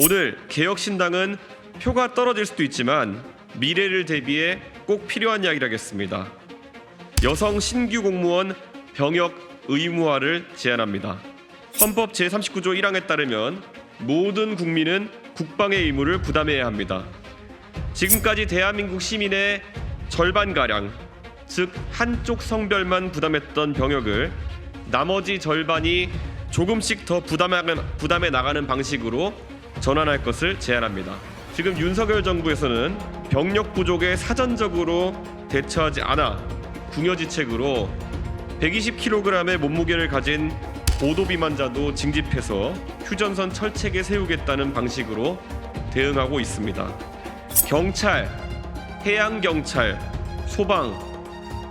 오늘 개혁신당은 표가 떨어질 수도 있지만 미래를 대비해 꼭 필요한 이야기를 하겠습니다. 여성 신규 공무원 병역 의무화를 제안합니다. 헌법 제39조 1항에 따르면 모든 국민은 국방의 의무를 부담해야 합니다. 지금까지 대한민국 시민의 절반가량, 즉 한쪽 성별만 부담했던 병역을 나머지 절반이 조금씩 더 부담해 나가는 방식으로 전환할 것을 제안합니다. 지금 윤석열 정부에서는 병력 부족에 사전적으로 대처하지 않아 궁여지책으로 120kg의 몸무게를 가진 고도비만자도 징집해서 휴전선 철책에 세우겠다는 방식으로 대응하고 있습니다. 경찰, 해양경찰, 소방,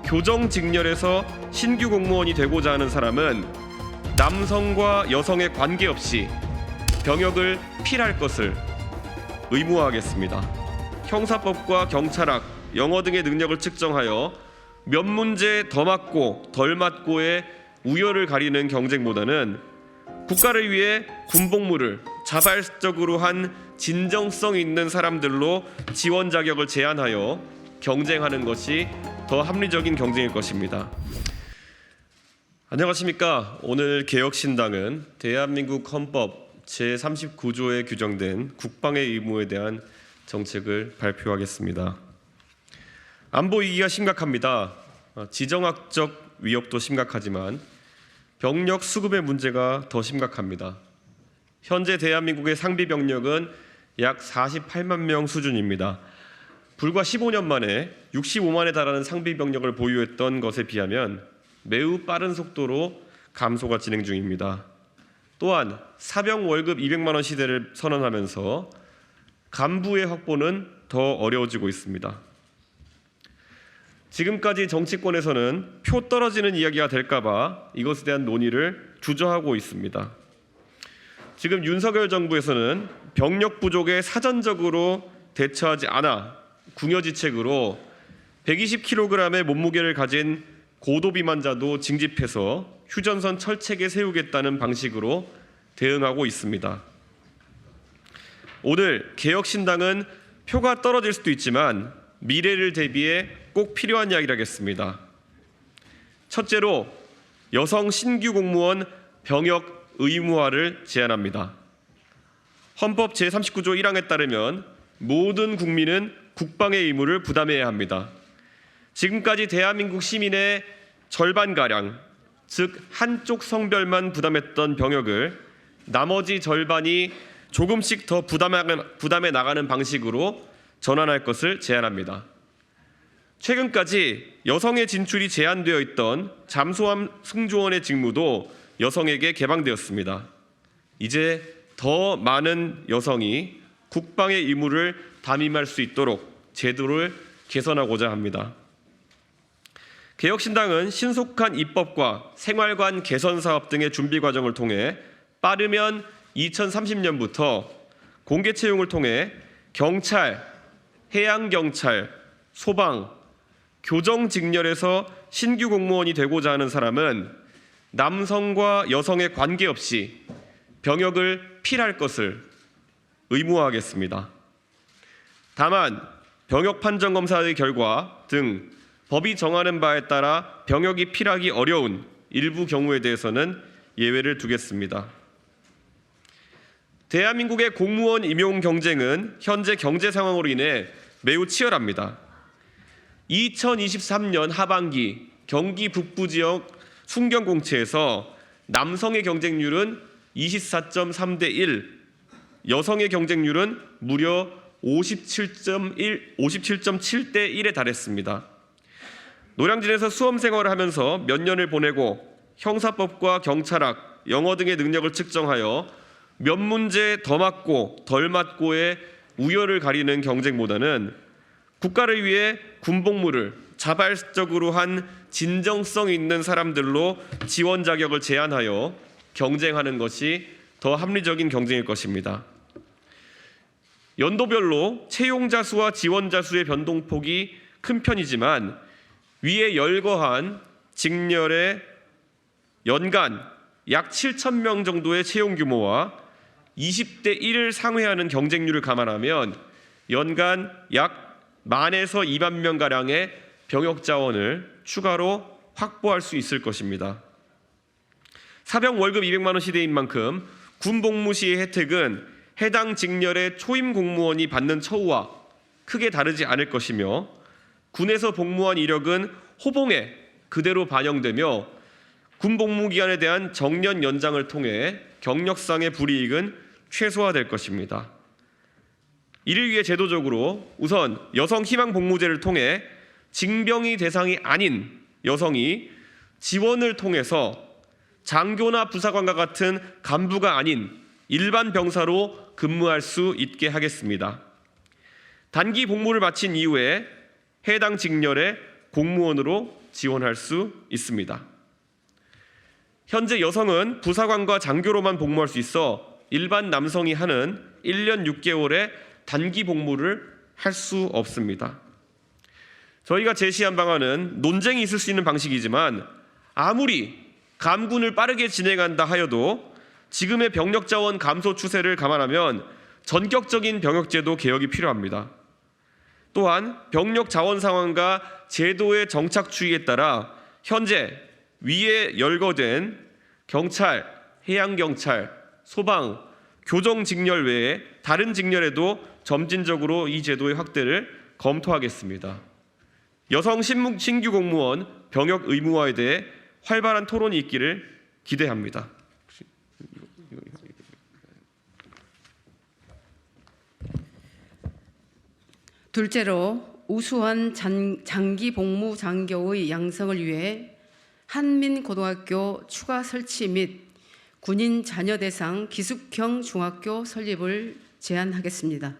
교정직렬에서 신규 공무원이 되고자 하는 사람은 남성과 여성에 관계없이 병역을 필할 것을 의무화하겠습니다. 형사법과 경찰학, 영어 등의 능력을 측정하여 몇 문제 더 맞고 덜 맞고의 우열을 가리는 경쟁보다는 국가를 위해 군복무를 자발적으로 한 진정성 있는 사람들로 지원 자격을 제한하여 경쟁하는 것이 더 합리적인 경쟁일 것입니다. 안녕하십니까. 오늘 개혁신당은 대한민국 헌법 제39조에 규정된 국방의 의무에 대한 정책을 발표하겠습니다. 안보 위기가 심각합니다. 지정학적 위협도 심각하지만 병력 수급의 문제가 더 심각합니다. 현재 대한민국의 상비 병력은 약 48만 명 수준입니다. 불과 15년 만에 65만에 달하는 상비 병력을 보유했던 것에 비하면 매우 빠른 속도로 감소가 진행 중입니다. 또한 사병 월급 200만 원 시대를 선언하면서 간부의 확보는 더 어려워지고 있습니다. 지금까지 정치권에서는 표 떨어지는 이야기가 될까봐 이것에 대한 논의를 주저하고 있습니다. 지금 윤석열 정부에서는 병력 부족에 사전적으로 대처하지 않아 궁여지책으로 120kg의 몸무게를 가진 고도비만자도 징집해서 휴전선 철책에 세우겠다는 방식으로 대응하고 있습니다. 오늘 개혁신당은 표가 떨어질 수도 있지만 미래를 대비해 꼭 필요한 이야기를 하겠습니다. 첫째로 여성 신규 공무원 병역 의무화를 제안합니다. 헌법 제39조 1항에 따르면 모든 국민은 국방의 의무를 부담해야 합니다. 지금까지 대한민국 시민의 절반가량, 즉 한쪽 성별만 부담했던 병역을 나머지 절반이 조금씩 더 부담해 나가는 방식으로 전환할 것을 제안합니다. 최근까지 여성의 진출이 제한되어 있던 잠수함 승조원의 직무도 여성에게 개방되었습니다. 이제 더 많은 여성이 국방의 의무를 담임할 수 있도록 제도를 개선하고자 합니다. 개혁신당은 신속한 입법과 생활관 개선 사업 등의 준비 과정을 통해 빠르면 2030년부터 공개 채용을 통해 경찰, 해양경찰, 소방, 교정직렬에서 신규 공무원이 되고자 하는 사람은 남성과 여성에 관계없이 병역을 필할 것을 의무화하겠습니다. 다만 병역 판정 검사의 결과 등 법이 정하는 바에 따라 병역이 필하기 어려운 일부 경우에 대해서는 예외를 두겠습니다. 대한민국의 공무원 임용 경쟁은 현재 경제 상황으로 인해 매우 치열합니다. 2023년 하반기 경기 북부 지역 순경공채에서 남성의 경쟁률은 24.3대 1, 여성의 경쟁률은 무려 57.7대 1에 달했습니다. 노량진에서 수험 생활을 하면서 몇 년을 보내고 형사법과 경찰학, 영어 등의 능력을 측정하여 몇 문제 더 맞고 덜 맞고의 우열을 가리는 경쟁보다는 국가를 위해 군복무를 자발적으로 한 진정성 있는 사람들로 지원 자격을 제한하여 경쟁하는 것이 더 합리적인 경쟁일 것입니다. 연도별로 채용자 수와 지원자 수의 변동폭이 큰 편이지만 위에 열거한 직렬의 연간 약 7,000명 정도의 채용 규모와 20대 1을 상회하는 경쟁률을 감안하면 연간 약 10,000에서 20,000명 가량의 병역 자원을 추가로 확보할 수 있을 것입니다. 사병 월급 200만 원 시대인 만큼 군 복무 시의 혜택은 해당 직렬의 초임 공무원이 받는 처우와 크게 다르지 않을 것이며 군에서 복무한 이력은 호봉에 그대로 반영되며 군 복무 기간에 대한 정년 연장을 통해 경력상의 불이익은 최소화될 것입니다. 이를 위해 제도적으로 우선 여성 희망 복무제를 통해 징병이 대상이 아닌 여성이 지원을 통해서 장교나 부사관과 같은 간부가 아닌 일반 병사로 근무할 수 있게 하겠습니다. 단기 복무를 마친 이후에 해당 직렬의 공무원으로 지원할 수 있습니다. 현재 여성은 부사관과 장교로만 복무할 수 있어 일반 남성이 하는 1년 6개월의 단기 복무를 할 수 없습니다. 저희가 제시한 방안은 논쟁이 있을 수 있는 방식이지만 아무리 감군을 빠르게 진행한다 하여도 지금의 병력 자원 감소 추세를 감안하면 전격적인 병역제도 개혁이 필요합니다. 또한 병력 자원 상황과 제도의 정착 추이에 따라 현재 위에 열거된 경찰, 해양경찰, 소방, 교정 직렬 외에 다른 직렬에도 점진적으로 이 제도의 확대를 검토하겠습니다. 여성 신규 공무원 병역 의무화에 대해 활발한 토론이 있기를 기대합니다. 둘째로 우수한 장기 복무 장교의 양성을 위해 한민고등학교 추가 설치 및 군인 자녀 대상 기숙형 중학교 설립을 제안하겠습니다.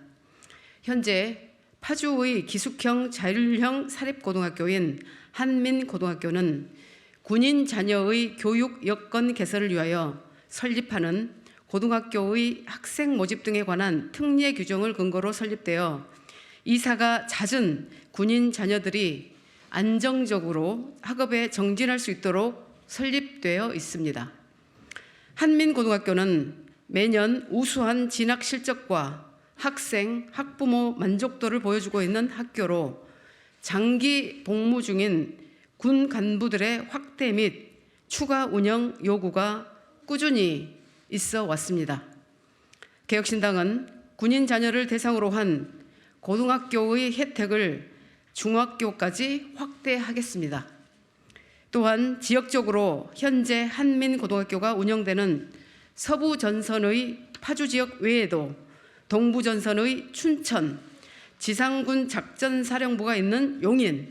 현재 파주의 기숙형 자율형 사립고등학교인 한민고등학교는 군인 자녀의 교육 여건 개선을 위하여 설립하는 고등학교의 학생 모집 등에 관한 특례 규정을 근거로 설립되어 이사가 잦은 군인 자녀들이 안정적으로 학업에 정진할 수 있도록 설립되어 있습니다. 한민고등학교는 매년 우수한 진학 실적과 학생, 학부모 만족도를 보여주고 있는 학교로 장기 복무 중인 군 간부들의 확대 및 추가 운영 요구가 꾸준히 있어 왔습니다. 개혁신당은 군인 자녀를 대상으로 한 고등학교의 혜택을 중학교까지 확대하겠습니다. 또한 지역적으로 현재 한민고등학교가 운영되는 서부전선의 파주지역 외에도 동부전선의 춘천, 지상군 작전사령부가 있는 용인,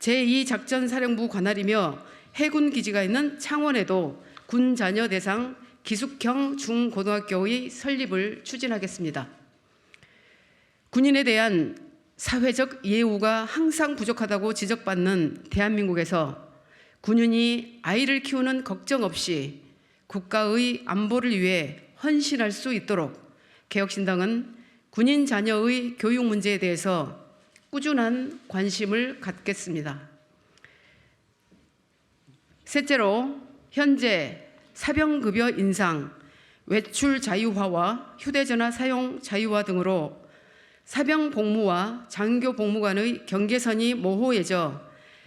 제2작전사령부 관할이며 해군기지가 있는 창원에도 군 자녀 대상 기숙형 중고등학교의 설립을 추진하겠습니다. 군인에 대한 사회적 예우가 항상 부족하다고 지적받는 대한민국에서 군인이 아이를 키우는 걱정 없이 국가의 안보를 위해 헌신할 수 있도록 개혁신당은 군인 자녀의 교육 문제에 대해서 꾸준한 관심을 갖겠습니다. 셋째로 현재 사병급여 인상, 외출 자유화와 휴대전화 사용 자유화 등으로 사병 복무와 장교 복무관의 경계선이 모호해져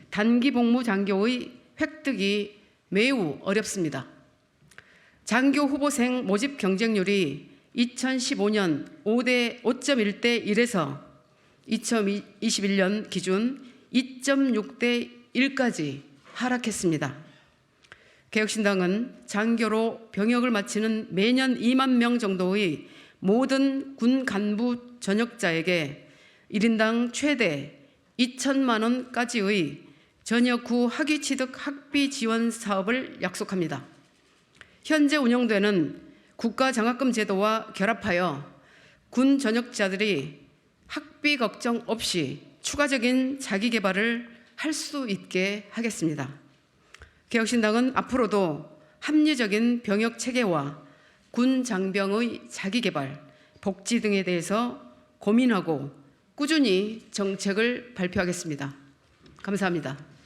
단기 복무 장교의 획득이 매우 어렵습니다. 장교 후보생 모집 경쟁률이 2015년 5.1대 1에서 2021년 기준 2.6대 1까지 하락했습니다. 개혁신당은 장교로 병역을 마치는 매년 2만 명 정도의 모든 군 간부 전역자에게 1인당 최대 2천만 원까지의 전역 후 학위 취득 학비 지원 사업을 약속합니다. 현재 운영되는 국가장학금 제도와 결합하여 군 전역자들이 학비 걱정 없이 추가적인 자기 개발을 할 수 있게 하겠습니다. 개혁신당은 앞으로도 합리적인 병역 체계와 군 장병의 자기 개발, 복지 등에 대해서 고민하고 꾸준히 정책을 발표하겠습니다. 감사합니다.